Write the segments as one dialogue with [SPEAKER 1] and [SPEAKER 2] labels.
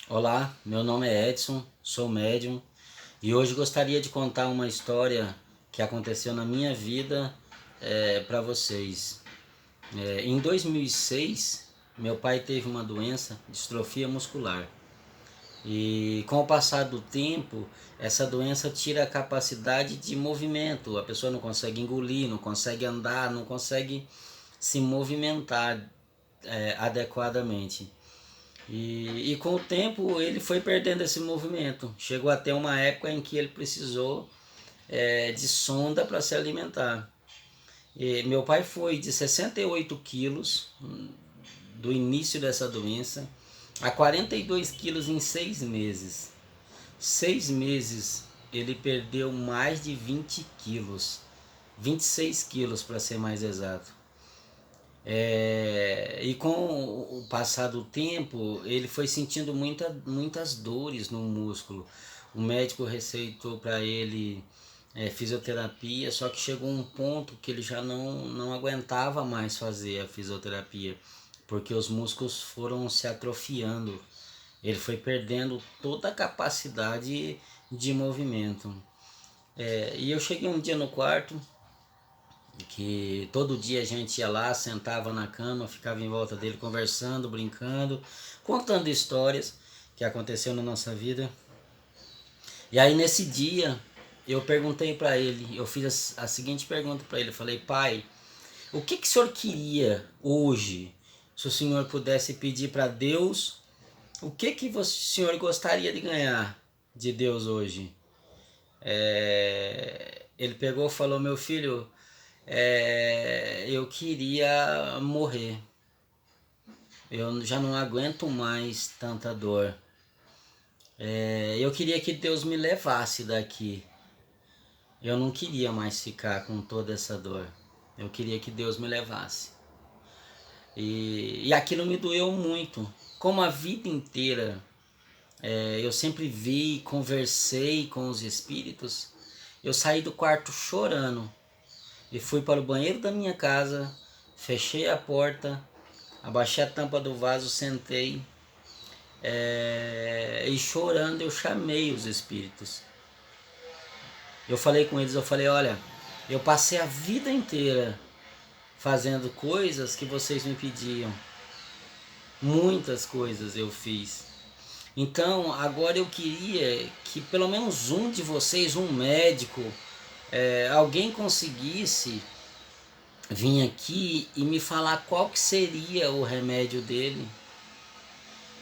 [SPEAKER 1] Olá, meu nome é Edson, sou médium e hoje gostaria de contar uma história que aconteceu na minha vida para vocês. Em 2006, meu pai teve uma doença, distrofia muscular. E com o passar do tempo, essa doença tira a capacidade de movimento. A pessoa não consegue engolir, não consegue andar, não consegue se movimentar adequadamente. E com o tempo ele foi perdendo esse movimento. Chegou até uma época em que ele precisou de sonda para se alimentar. E meu pai foi de 68 quilos do início dessa doença a 42 quilos em 6 meses. 6 meses ele perdeu mais de 20 quilos. 26 quilos para ser mais exato. E com o passar do tempo, ele foi sentindo muitas dores no músculo. O médico receitou para ele fisioterapia, só que chegou um ponto que ele já não aguentava mais fazer a fisioterapia, porque os músculos foram se atrofiando. Ele foi perdendo toda a capacidade de movimento. E eu cheguei um dia no quarto, que todo dia a gente ia lá, sentava na cama, ficava em volta dele conversando, brincando, contando histórias que aconteceu na nossa vida. E aí nesse dia eu perguntei para ele, eu fiz a seguinte pergunta para ele, eu falei: pai, o que o senhor queria hoje? Se o senhor pudesse pedir para Deus, o que o senhor gostaria de ganhar de Deus hoje? Ele pegou e falou: meu filho, eu queria morrer. Eu já não aguento mais tanta dor. Eu queria que Deus me levasse daqui. Eu não queria mais ficar com toda essa dor. Eu queria que Deus me levasse. E aquilo me doeu muito. Como a vida inteira eu sempre vi, conversei com os espíritos, eu saí do quarto chorando e fui para o banheiro da minha casa, fechei a porta, abaixei a tampa do vaso, sentei e chorando eu chamei os espíritos. Eu falei com eles, eu falei: olha, eu passei a vida inteira fazendo coisas que vocês me pediam. Muitas coisas eu fiz. Então agora eu queria que pelo menos um de vocês, um médico, alguém conseguisse vir aqui e me falar qual que seria o remédio dele.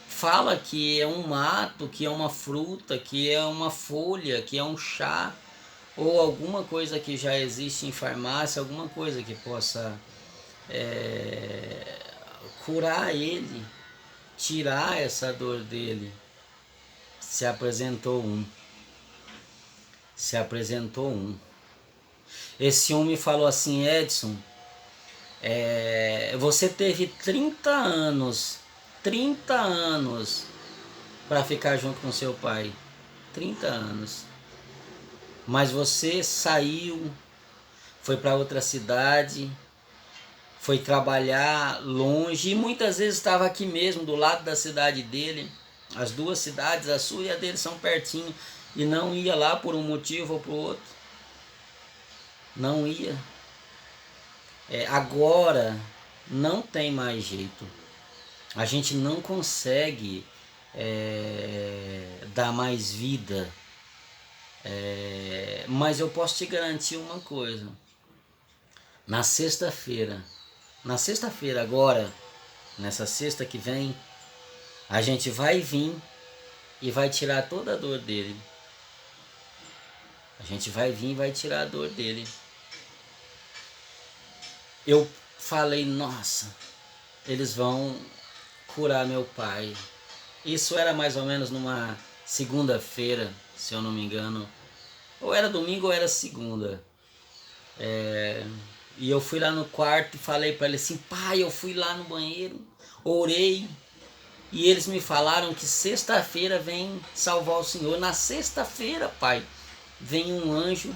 [SPEAKER 1] Fala que é um mato, que é uma fruta, que é uma folha, que é um chá, ou alguma coisa que já existe em farmácia, alguma coisa que possa curar ele, tirar essa dor dele. Se apresentou um. Se apresentou um. Esse um me falou assim: Edson, você teve 30 anos para ficar junto com seu pai. 30 anos. Mas você saiu, foi para outra cidade, foi trabalhar longe e muitas vezes estava aqui mesmo, do lado da cidade dele. As duas cidades, a sua e a dele, são pertinho, e não ia lá por um motivo ou por outro. Não ia. Agora não tem mais jeito. A gente não consegue dar mais vida. Mas eu posso te garantir uma coisa. Na sexta-feira agora, nessa sexta que vem, a gente vai vir e vai tirar toda a dor dele. A gente vai vir e vai tirar a dor dele. Eu falei: nossa, eles vão curar meu pai. Isso era mais ou menos numa segunda-feira, se eu não me engano. Ou era domingo ou era segunda. E eu fui lá no quarto e falei para ele assim: pai, eu fui lá no banheiro, orei, e eles me falaram que sexta-feira vem salvar o senhor. Na sexta-feira, pai, vem um anjo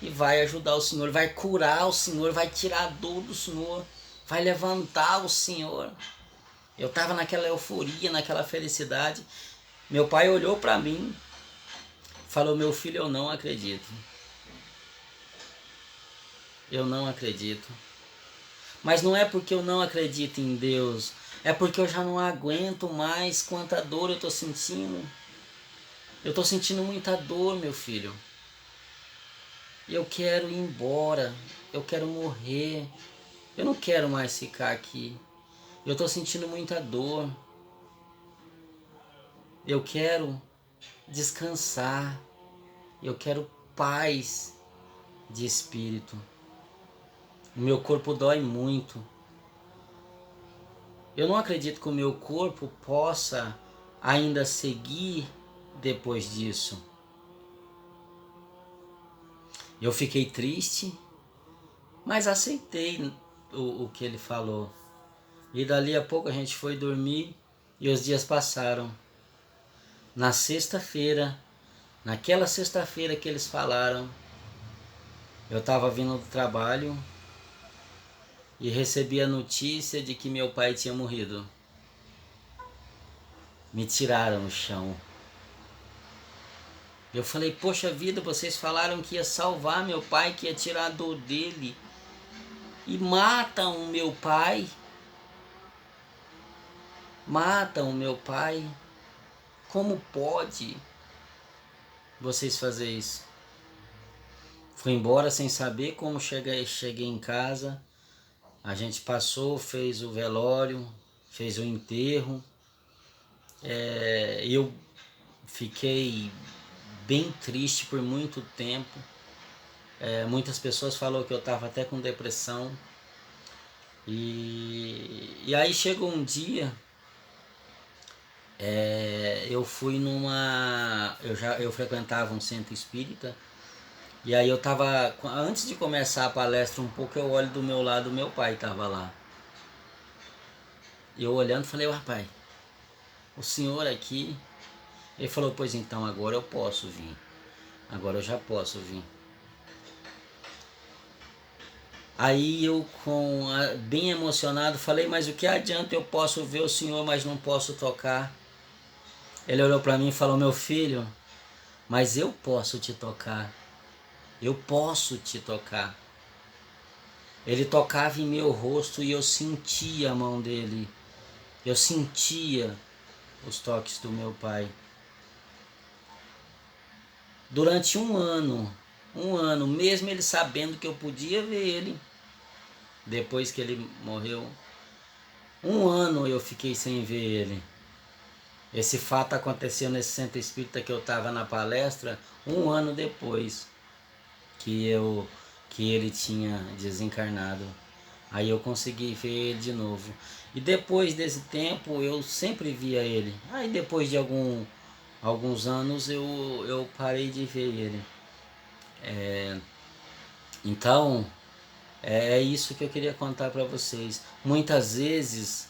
[SPEAKER 1] e vai ajudar o senhor, vai curar o senhor, vai tirar a dor do senhor, vai levantar o senhor. Eu estava naquela euforia, naquela felicidade. Meu pai olhou para mim, falou: meu filho, eu não acredito. Eu não acredito. Mas não é porque eu não acredito em Deus, é porque eu já não aguento mais quanta dor eu estou sentindo. Eu estou sentindo muita dor, meu filho. Eu quero ir embora, eu quero morrer. Eu não quero mais ficar aqui. Eu estou sentindo muita dor. Eu quero descansar. Eu quero paz de espírito. O meu corpo dói muito. Eu não acredito que o meu corpo possa ainda seguir depois disso. Eu fiquei triste, mas aceitei o que ele falou. E dali a pouco a gente foi dormir e os dias passaram. Na sexta-feira, naquela sexta-feira que eles falaram, eu estava vindo do trabalho e recebi a notícia de que meu pai tinha morrido. Me tiraram no chão. Eu falei: poxa vida, vocês falaram que ia salvar meu pai, que ia tirar a dor dele, e matam o meu pai. Matam o meu pai. Como pode vocês fazer isso? Fui embora sem saber como cheguei em casa. A gente passou, fez o velório, fez o enterro. Eu fiquei bem triste por muito tempo. Muitas pessoas falaram que eu estava até com depressão. E aí chegou um dia, eu fui numa... Eu frequentava um centro espírita. E aí eu tava... Antes de começar a palestra um pouco, eu olho do meu lado, meu pai tava lá. E eu olhando, falei: rapaz, o senhor aqui... Ele falou: pois então, agora eu posso vir. Agora eu já posso vir. Aí eu, bem emocionado, falei: mas o que adianta? Eu posso ver o senhor, mas não posso tocar. Ele olhou para mim e falou: meu filho, mas eu posso te tocar. Eu posso te tocar. Ele tocava em meu rosto e eu sentia a mão dele. Eu sentia os toques do meu pai. Durante um ano, mesmo ele sabendo que eu podia ver ele, depois que ele morreu, um ano eu fiquei sem ver ele. Esse fato aconteceu nesse centro espírita que eu estava na palestra, um ano depois que ele tinha desencarnado. Aí eu consegui ver ele de novo. E depois desse tempo eu sempre via ele. Aí depois de alguns anos eu parei de ver ele. Então é isso que eu queria contar para vocês. Muitas vezes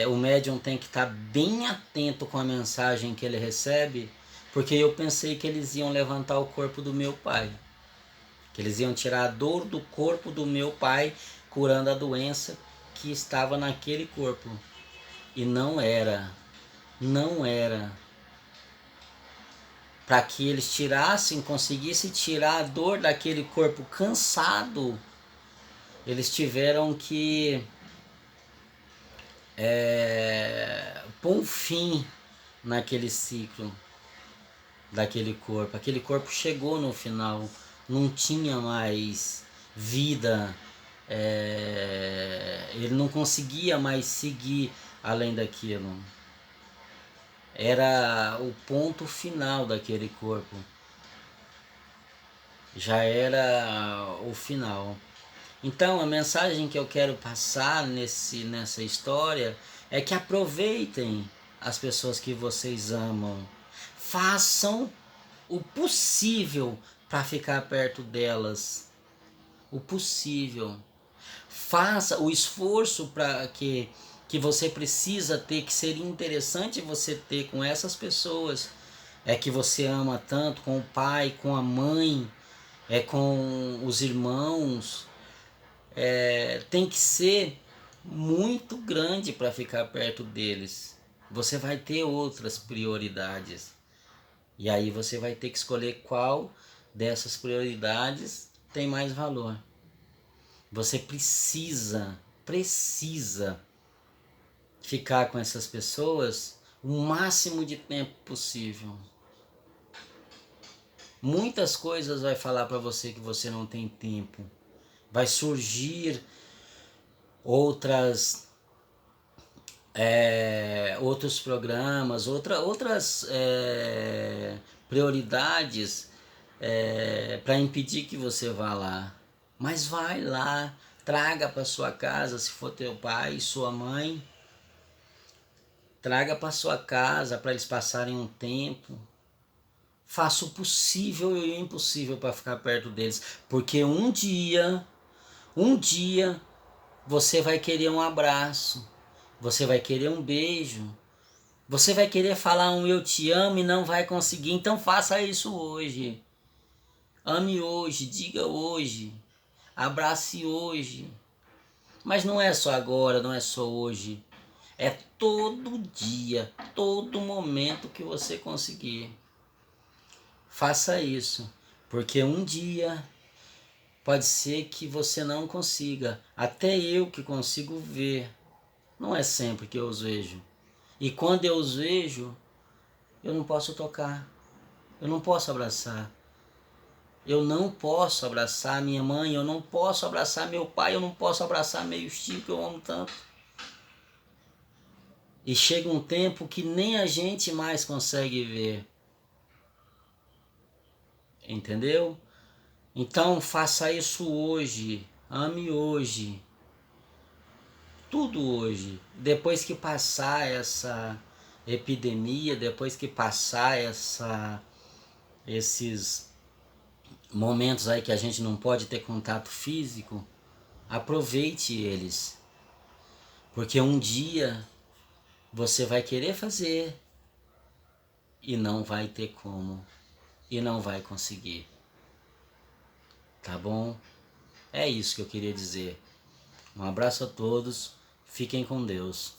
[SPEAKER 1] o médium tem que estar bem atento com a mensagem que ele recebe, porque eu pensei que eles iam levantar o corpo do meu pai. Que eles iam tirar a dor do corpo do meu pai, curando a doença que estava naquele corpo. E não era. Não era. Para que eles conseguissem tirar a dor daquele corpo cansado, eles tiveram que pôr um fim naquele ciclo daquele corpo. Aquele corpo chegou no final, não tinha mais vida, ele não conseguia mais seguir além daquilo. Era o ponto final daquele corpo. Já era o final. Então a mensagem que eu quero passar nessa história é que aproveitem as pessoas que vocês amam. Façam o possível para ficar perto delas. O possível. Faça o esforço para que você precisa ter, que seria interessante você ter com essas pessoas. É que você ama tanto, com o pai, com a mãe, com os irmãos. Tem que ser muito grande para ficar perto deles, você vai ter outras prioridades. E aí você vai ter que escolher qual dessas prioridades tem mais valor. Você precisa ficar com essas pessoas o máximo de tempo possível. Muitas coisas vai falar para você que você não tem tempo. Vai surgir outros programas, outras prioridades para impedir que você vá lá. Mas vai lá, traga para sua casa, se for teu pai, sua mãe, traga para sua casa para eles passarem um tempo. Faça o possível e o impossível para ficar perto deles, porque um dia você vai querer um abraço, você vai querer um beijo, você vai querer falar um eu te amo e não vai conseguir, então faça isso hoje. Ame hoje, diga hoje, abrace hoje. Mas não é só agora, não é só hoje. É todo dia, todo momento que você conseguir. Faça isso, porque um dia pode ser que você não consiga. Até eu que consigo ver, não é sempre que eu os vejo. E quando eu os vejo, eu não posso tocar, eu não posso abraçar. Eu não posso abraçar minha mãe, eu não posso abraçar meu pai, eu não posso abraçar meus tios que eu amo tanto. E chega um tempo que nem a gente mais consegue ver. Entendeu? Então faça isso hoje, ame hoje, tudo hoje. Depois que passar essa epidemia, depois que passar esses momentos aí que a gente não pode ter contato físico, aproveite eles. Porque um dia você vai querer fazer e não vai ter como, e não vai conseguir. Tá bom? É isso que eu queria dizer. Um abraço a todos, fiquem com Deus.